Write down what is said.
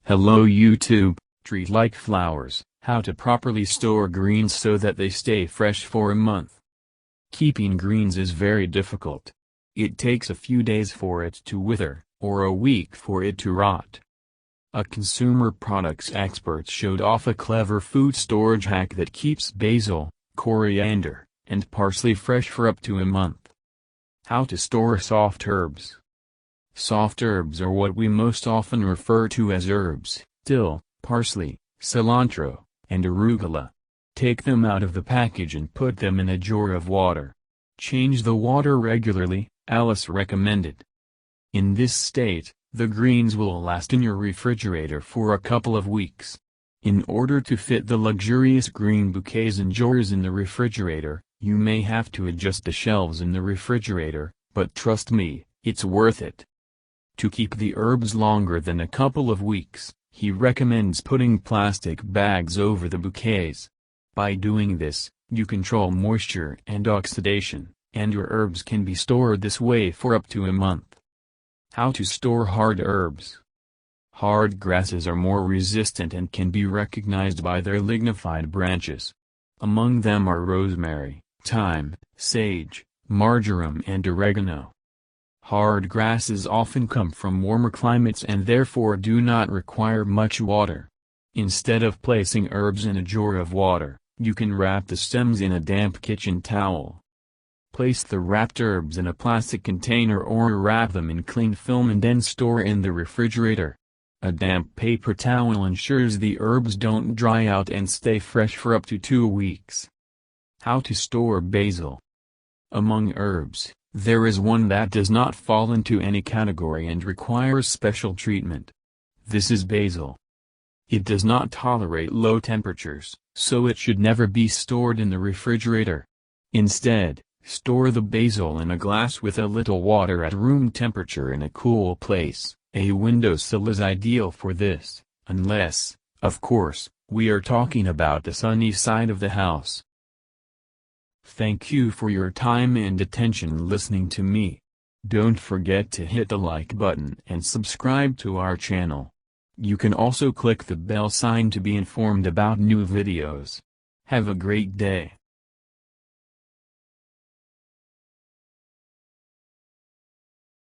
Hello YouTube, treat like flowers, how to properly store greens so that they stay fresh for a month. Keeping greens is very difficult. It takes a few days for it to wither, or a week for it to rot. A consumer products expert showed off a clever food storage hack that keeps basil, coriander, and parsley fresh for up to a month. How to store soft herbs. Soft herbs are what we most often refer to as herbs: dill, parsley, cilantro, and arugula. Take them out of the package and put them in a jar of water. Change the water regularly, Alice recommended. In this state, the greens will last in your refrigerator for a couple of weeks. In order to fit the luxurious green bouquets in jars in the refrigerator, you may have to adjust the shelves in the refrigerator, but trust me, it's worth it. To keep the herbs longer than a couple of weeks, he recommends putting plastic bags over the bouquets. By doing this, you control moisture and oxidation, and your herbs can be stored this way for up to a month. How to store hard herbs. Hard grasses are more resistant and can be recognized by their lignified branches. Among them are rosemary, thyme, sage, marjoram and oregano. Hard grasses often come from warmer climates and therefore do not require much water. Instead of placing herbs in a jar of water, you can wrap the stems in a damp kitchen towel. Place the wrapped herbs in a plastic container or wrap them in cling film and then store in the refrigerator. A damp paper towel ensures the herbs don't dry out and stay fresh for up to 2 weeks. How to store basil. Among herbs, there is one that does not fall into any category and requires special treatment. This is basil. It does not tolerate low temperatures, so it should never be stored in the refrigerator. Instead, store the basil in a glass with a little water at room temperature in a cool place. A windowsill is ideal for this, unless, of course, we are talking about the sunny side of the house. Thank you for your time and attention listening to me. Don't forget to hit the like button and subscribe to our channel. You can also click the bell sign to be informed about new videos. Have a great day.